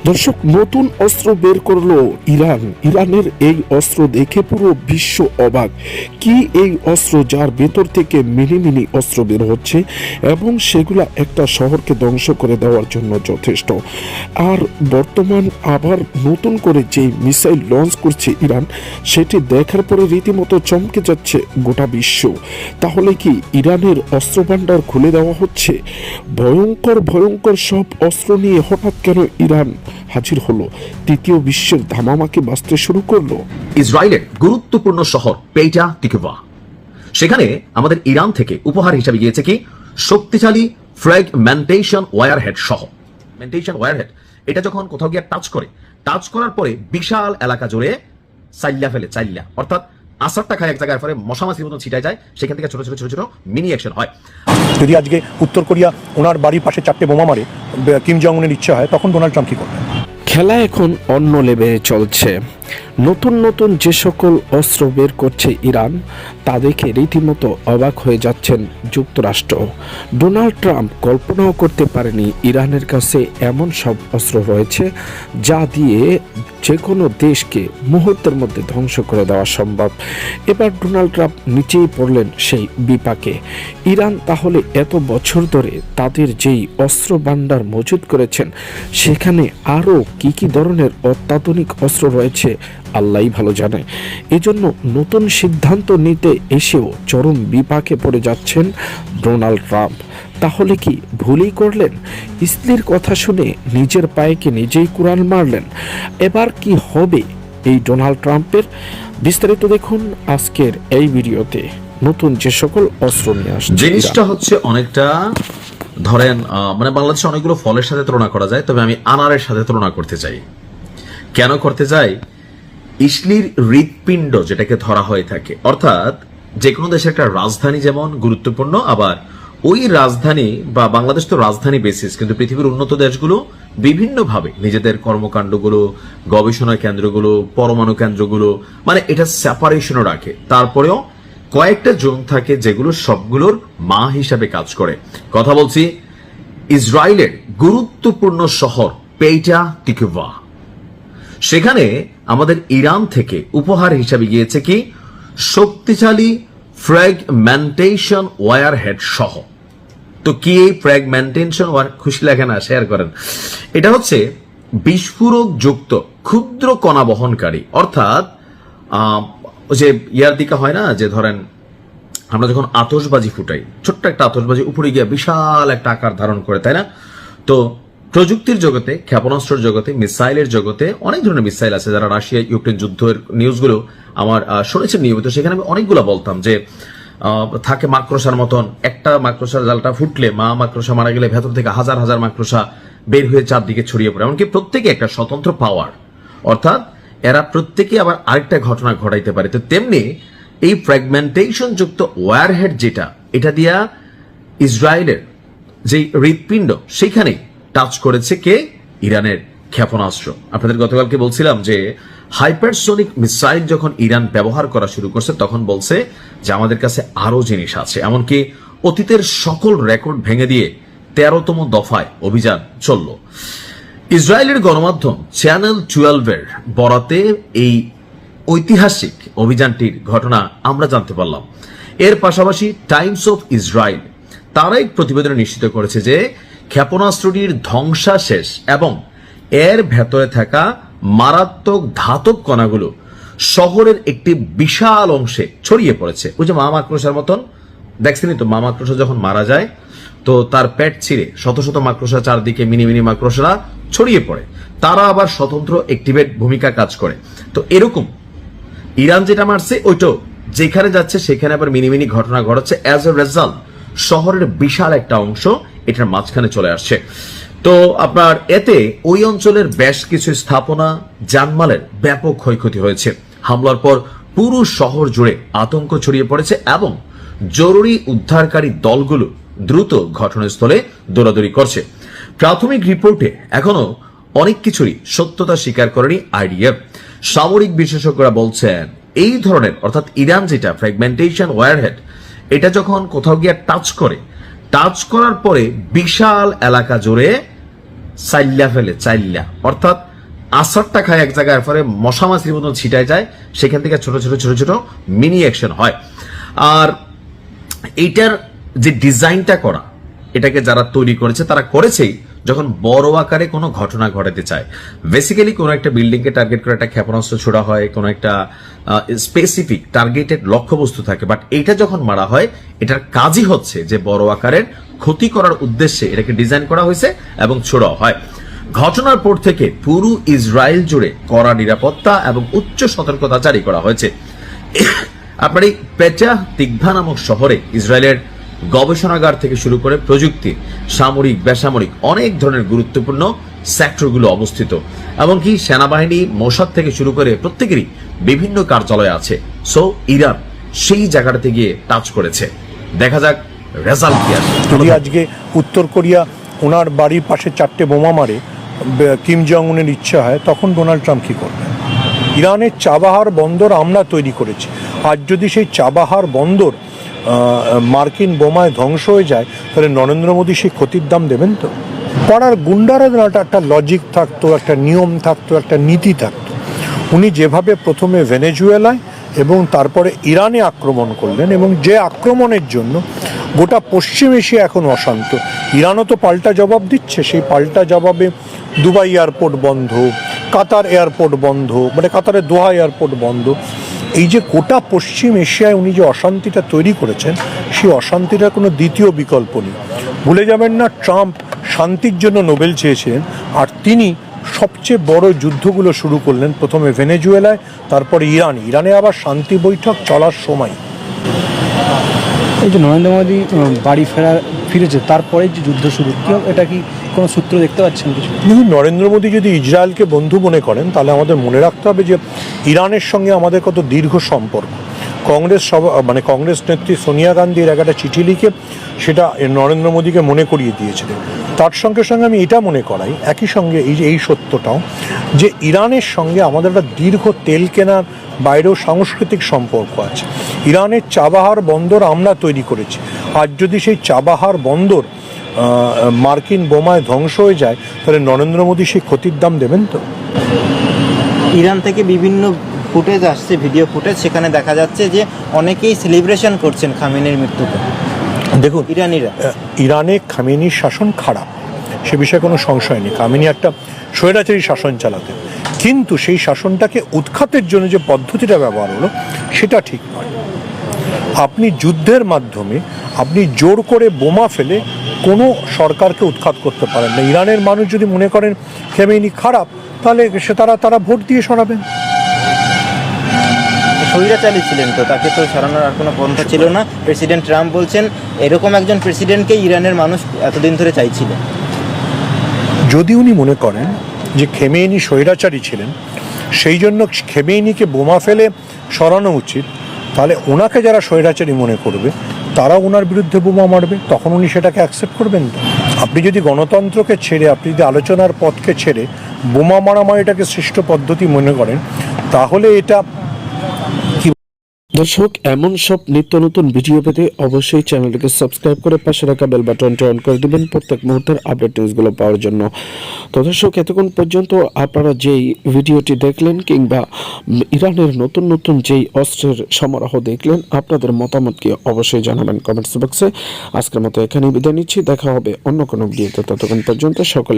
দর্শক, নতুন অস্ত্র বের করলো ইরানের এই অস্ত্র দেখে পুরো বিশ্ব অবাক। কি এই অস্ত্র, যার ভেতর থেকে মিনি মিনি অস্ত্র বের হচ্ছে এবং সেগুলা একটা শহরকে ধ্বংস করে দেওয়ার জন্য যথেষ্ট। আর বর্তমান আবার নতুন করে যে মিসাইল লঞ্চ করছে ইরান, সেটি দেখার পরে রীতিমতো চমকে যাচ্ছে গোটা বিশ্ব। তাহলে কি ইরানের অস্ত্র ভান্ডার খুলে দেওয়া হচ্ছে? ভয়ঙ্কর ভয়ঙ্কর সব অস্ত্র নিয়ে হঠাৎ কেন ইরান হাজির হলো? তৃতীয় বিশ্বের ধামামাকে বাঁচতে শুরু করলো। ইসরায়েলের গুরুত্বপূর্ণ শহর পেইটা তিকভা, সেখানে আমাদের ইরান থেকে উপহার হিসাবে গিয়েছে কি শক্তিশালী ফ্র্যাগমেন্টেশন ওয়্যারহেড সহ। ওয়্যারহেড এটা যখন কোথাও গিয়ে টাচ করার পরে বিশাল এলাকা জুড়ে চাইল্লা অর্থাৎ আসারটা খায় এক জায়গায়, পরে মশামাছির মতন ছিটায় যায়, সেখান থেকে ছোট ছোট ছোট ছোট মিনি অ্যাকশন হয়। যদি আজকে উত্তর কোরিয়া ওনার বাড়ির পাশে 4টে বোমা মারে, কিম জং উনের ইচ্ছা হয়, তখন ডোনাল্ড ট্রাম্প কি করবেন? খেলা এখন অন্য লেভেলে চলছে। নতুন নতুন যে সকল অস্ত্র বের করছে ইরান, তা দেখে রীতিমতো অবাক হয়ে যাচ্ছেন যুক্তরাষ্ট্র। ডোনাল্ড ট্রাম্প কল্পনাও করতে পারেনি ইরানের কাছে এমন সব অস্ত্র রয়েছে যা দিয়ে যে কোনো দেশকে মুহূর্তের মধ্যে ধ্বংস করে দেওয়া সম্ভব। এবার ডোনাল্ড ট্রাম্প নিচেই পড়লেন সেই বিপাকে। ইরান তাহলে এত বছর ধরে তাদের যেই অস্ত্র ভান্ডার মজুত করেছেন, সেখানে আরও কি কি ধরনের অত্যাধুনিক অস্ত্র রয়েছে আল্লাহই ভালো জানে। এজন্য নতুন সিদ্ধান্ত নিতে এসেও চরম বিপাকে পড়ে যাচ্ছেন ডোনাল্ড ট্রাম্প। তাহলে কি ভুলই করলেন? স্ত্রীর কথা শুনে নিজের পায়েকে নিজেই কুড়াল মারলেন। এবার কি হবে এই ডোনাল্ড ট্রাম্পের? বিস্তারিত দেখুন আজকের এই ভিডিওতে। নতুন যে সকল অস্ত্র নিয়ে আসছে, জিনিসটা হচ্ছে অনেকটা ধরেন মানে বাংলাদেশে অনেকগুলো ফলের সাথে তুলনা করা যায়, তবে আমি আনারের সাথে তুলনা করতে চাই। কেন করতে চাই? ইসলির হৃৎপিণ্ড যেটাকে ধরা হয়ে থাকে, অর্থাৎ যে কোনো দেশের একটা রাজধানী যেমন গুরুত্বপূর্ণ, আবার ওই রাজধানী বা বাংলাদেশ তো রাজধানী বেসিস, কিন্তু পৃথিবীর উন্নত দেশগুলো বিভিন্নভাবে নিজেদের কর্মকাণ্ডগুলো, গবেষণা কেন্দ্রগুলো, পরমাণু কেন্দ্রগুলো, মানে এটা সেপারেশনও রাখে। তারপরেও কয়েকটা জোন থাকে যেগুলো সবগুলোর মা হিসাবে কাজ করে। কথা বলছি ইসরায়েলের গুরুত্বপূর্ণ শহর পেইটা তিকভা। সেখানে আমাদের ইরান থেকে উপহার হিসাবে গিয়েছে কি শক্তিশালী ফ্র্যাগমেন্টেশন ওয়্যারহেড সহ। তো কি এই ফ্র্যাগমেন্টেশন ওয়্যার? খুশি লাগে না? শেয়ার করেন। এটা হচ্ছে বিস্ফোরক যুক্ত ক্ষুদ্র কণা বহনকারী, অর্থাৎ যে ইয়ার দিকে হয় না, যে ধরেন আমরা যখন আতশবাজি ফুটাই, ছোট্ট একটা আতশবাজি উপরে গিয়ে বিশাল একটা আকার ধারণ করে, তাই না? তো প্রযুক্তির জগতে, ক্ষেপণাস্ত্রের জগতে, মিসাইলের জগতে অনেক ধরনের মিসাইল আছে। যারা রাশিয়া ইউক্রেন যুদ্ধের নিউজগুলো আমার শুনেছেন নিয়মিত, সেখানে আমি অনেকগুলো বলতাম যে থাকে মাকড়সার মতন, একটা মাকড়সার জালটা ফুটলে, মা মাকড়সা মারা গেলে ভেতর থেকে হাজার হাজার মাকড়সা বের হয়ে চারদিকে ছড়িয়ে পড়ে, এমনকি প্রত্যেকে একটা স্বতন্ত্র পাওয়ার, অর্থাৎ এরা প্রত্যেকে আবার আরেকটা ঘটনা ঘটাইতে পারে। তো তেমনি এই ফ্র্যাগমেন্টেশন যুক্ত ওয়্যারহেড যেটা, এটা দিয়া ইসরায়েলের যে হৃৎপিণ্ড সেখানে টাচ করেছে কে? ইরানের ক্ষেপণাস্ত্র। আপনাদের গতকালকে বলছিলাম যে হাইপারসোনিক মিসাইল যখন ইরান ব্যবহার করা শুরু করছে, তখন বলছে যে আমাদের কাছে আরো জিনিস আছে। এমনকি অতীতের সকল রেকর্ড ভেঙে দিয়ে 13তম দফায় অভিযান চলল। ইসরায়েলের গণমাধ্যম চ্যানেল 12-এর বরাতে এই ঐতিহাসিক অভিযানটির ঘটনা আমরা জানতে পারলাম। এর পাশাপাশি টাইমস অফ ইসরায়েল তারা এক প্রতিবেদনে নিশ্চিত করেছে যে ক্ষেপণাস্ত্রটির ধ্বংসাশেষ এবং এর ভেতরে থাকা মারাত্মক ধাতব কণাগুলো শহরের একটি বিশাল অংশে ছড়িয়ে পড়েছে। ওই যে মা মাকড়সার মতন দেখছেনই তো, মা মাকড়সা যখন মারা যায় তো তার পেট ছিঁড়ে শত শত মাকড়সা চারদিকে মিনি মিনি মাকড়সারা ছড়িয়ে পড়ে, তারা আবার স্বতন্ত্র অ্যাক্টিভেট ভূমিকা কাজ করে। তো এরকম ইরান যেটা মারছে, ওইটাও যেখানে যাচ্ছে সেখানে আবার মিনি মিনি ঘটনা ঘটাচ্ছে। অ্যাজ এ রেজাল্ট শহরের বিশাল একটা অংশ এটার মাঝখানে চলে আসছে। তো আপনার এতে ওই অঞ্চলের বেশ কিছু স্থাপনা, জানমালের ব্যাপক ক্ষয়ক্ষতি হয়েছে। হামলার পর পুরো শহর জুড়ে আতঙ্ক ছড়িয়ে পড়েছে এবং জরুরি উদ্ধারকারী দলগুলো দ্রুত ঘটনাস্থলে দৌড়াদৌড়ি করছে। প্রাথমিক রিপোর্টে এখনো অনেক কিছুরই সত্যতা স্বীকার করেনি আইডিএফ। সামরিক বিশেষজ্ঞরা বলছেন এই ধরনের, অর্থাৎ ইরান যেটা ফ্র্যাগমেন্টেশন ওয়্যারহেড, এটা যখন কোথাও গিয়ে টাচ করার পরে বিশাল এলাকা জুড়ে চাইল্লা ফেলে, চাইল্লা অর্থাৎ আসারটা খায় এক জায়গায়, পরে মশা মাছির মতন ছিটায় যায়, সেখান থেকে ছোট ছোট ছোট ছোট মিনি অ্যাকশন হয়। আর এইটার যে ডিজাইনটা করা, এটাকে যারা তৈরি করেছে তারা করেছেই যখন বড় আকারে কোনো ঘটনা ঘটাতে চায়। বেসিক্যালি কোনো একটা বিল্ডিং কে টার্গেট করে একটা ক্ষেপণাস্ত্র ছোড়া হয়, কোনো একটা স্পেসিফিক টার্গেটেড লক্ষ্যবস্তু থাকে, বাট এইটা যখন মারা হয় এটার কাজই হচ্ছে যে বড় আকারের ক্ষতি করার উদ্দেশ্যে এটাকে ডিজাইন করা হয়েছে এবং ছোড়া হয়। ঘটনার পর থেকে পুরো ইসরায়েল জুড়ে কড়া নিরাপত্তা এবং উচ্চ সতর্কতা জারি করা হয়েছে। আপনার এই পেটাহ তিকভা নামক শহরে ইসরায়েলের গবেষণাগার থেকে শুরু করে প্রযুক্তি, সামরিক, বেসামরিক অনেক ধরনের গুরুত্বপূর্ণ সেক্টরগুলো অবস্থিত, এমনকি সেনাবাহিনী, মোসাদ থেকে শুরু করে প্রত্যেকেরই বিভিন্ন কার্যালয় আছে। সো ইরান সেই জায়গাটাতে গিয়ে টাচ করেছে। দেখা যাক রেজাল্ট কি আসে। যদি আজকে উত্তর কোরিয়া ওনার বাড়ির পাশে 4টে বোমা মারে, কিম জং উনের ইচ্ছা হয়, তখন ডোনাল্ড ট্রাম্প কি করবেন? ইরানের চাবাহার বন্দর আমরা তৈরি করেছি। আজ যদি সেই চাবাহার বন্দর মার্কিন বোমায় ধ্বংস হয়ে যায়, তাহলে নরেন্দ্র মোদী সেই ক্ষতির দাম দেবেন তো? পাড়ার গুন্ডারা একটা লজিক থাকতো, একটা নিয়ম থাকতো, একটা নীতি থাকতো। উনি যেভাবে প্রথমে ভেনেজুয়েলায় এবং তারপরে ইরানে আক্রমণ করলেন, এবং যে আক্রমণের জন্য গোটা পশ্চিম এশিয়া এখন অশান্ত। ইরানও তো পাল্টা জবাব দিচ্ছে। সেই পাল্টা জবাবে দুবাই এয়ারপোর্ট বন্ধ, কাতার এয়ারপোর্ট বন্ধ, মানে কাতারের দোহা এয়ারপোর্ট বন্ধ। এই যে গোটা পশ্চিম এশিয়ায় উনি যে অশান্তিটা তৈরি করেছেন, সেই অশান্তিটার কোনো দ্বিতীয় বিকল্প নেই। ভুলে যাবেন না, ট্রাম্প শান্তির জন্য নোবেল চেয়েছিলেন, আর তিনি সবচেয়ে বড় যুদ্ধগুলো শুরু করলেন প্রথমে ভেনেজুয়েলায়, তারপরে ইরানে আবার শান্তি বৈঠক চলার সময়। এই যে নরেন্দ্র মোদী বাড়ি ফিরেছে, তারপরে যে যুদ্ধ শুরু, কি এটা কি কোনো সূত্র দেখতে পাচ্ছেন কিছু? কিন্তু নরেন্দ্র মোদী যদি ইসরায়েলকে বন্ধু মনে করেন, তাহলে আমাদের মনে রাখতে হবে যে ইরানের সঙ্গে আমাদের কত দীর্ঘ সম্পর্ক। কংগ্রেস নেত্রী সোনিয়া গান্ধীর একটা চিঠি লিখে সেটা নরেন্দ্র মোদীকে মনে করিয়ে দিয়েছিলেন। তার সঙ্গে সঙ্গে আমি এটা মনে করাই একই সঙ্গে এই সত্যটাও, যে ইরানের সঙ্গে আমাদের একটা দীর্ঘ তেল কেনার বাইরেও সাংস্কৃতিক সম্পর্ক আছে। ইরানের চাবাহার বন্দর আমরা তৈরি করেছি। আজ যদি সেই চাবাহার বন্দর মার্কিন বোমায় ধ্বংস হয়ে যায়, তাহলে নরেন্দ্র মোদী সেই ক্ষতির দাম দেবেন তো? ইরান থেকে বিভিন্ন ফুটেজ আসছে, ভিডিও ফুটেজ, সেখানে দেখা যাচ্ছে যে অনেকেই সেলিব্রেশন করছেন খামেনির মৃত্যুতে। দেখুন, ইরানে খামেনির শাসন খারাপ, সে বিষয়ে কোনো সংশয় নেই। খামেনি একটা স্বৈরাচারী শাসন চালাতেন, কিন্তু সেই শাসনটাকে উৎখাতের জন্য যে পদ্ধতিটা ব্যবহার হলো সেটা ঠিক নয়। আপনি যুদ্ধের মাধ্যমে আপনি জোর করে বোমা ফেলে কোনো সরকারকে উৎখাত করতে পারেন না। ইরানের মানুষ যদি মনে করেন খামেনি খারাপ, তাহলে তারা ভোট দিয়ে সরাবেন। স্বৈরাচারী ছিলেন তো, তাকে তো সরানোর আর কোনো পন্থা ছিল না। প্রেসিডেন্ট ট্রাম্প বলছেন এরকম একজন প্রেসিডেন্টকে ইরানের মানুষ এতদিন ধরে চাইছিলেন। যদি উনি মনে করেন যে খামেনি স্বৈরাচারী ছিলেন, সেই জন্য খামেনিকে বোমা ফেলে সরানো উচিত, তাহলে ওনাকে যারা স্বৈরাচারী মনে করবে তারা ওনার বিরুদ্ধে বোমা মারবে, তখন উনি সেটাকে অ্যাকসেপ্ট করবেন তো? আপনি যদি গণতন্ত্রকে ছেড়ে, আপনি যদি আলোচনার পথকে ছেড়ে বোমা মারামারিটাকে শ্রেষ্ঠ পদ্ধতি মনে করেন, তাহলে এটা দর্শক, এমন সব নিত্য নতুন ভিডিও পেতে অবশ্যই চ্যানেলটিকে সাবস্ক্রাইব করে পাশে রাখা বেল বাটনটি অন করে দিবেন প্রত্যেক মুহূর্তের আপডেট নিউজগুলো পাওয়ার জন্য। তো দর্শক, এতক্ষণ পর্যন্ত আপনারা যেই ভিডিওটি দেখলেন কিংবা ইরানের নতুন নতুন যেই অস্ত্রের সমারোহ দেখলেন, আপনাদের মতামতকে অবশ্যই জানাবেন কমেন্টস বক্সে। আজকের মতো এখানেই বিদায় নিচ্ছি, দেখা হবে অন্য কোনো ভিডিওতে। ততক্ষণ পর্যন্ত সকলে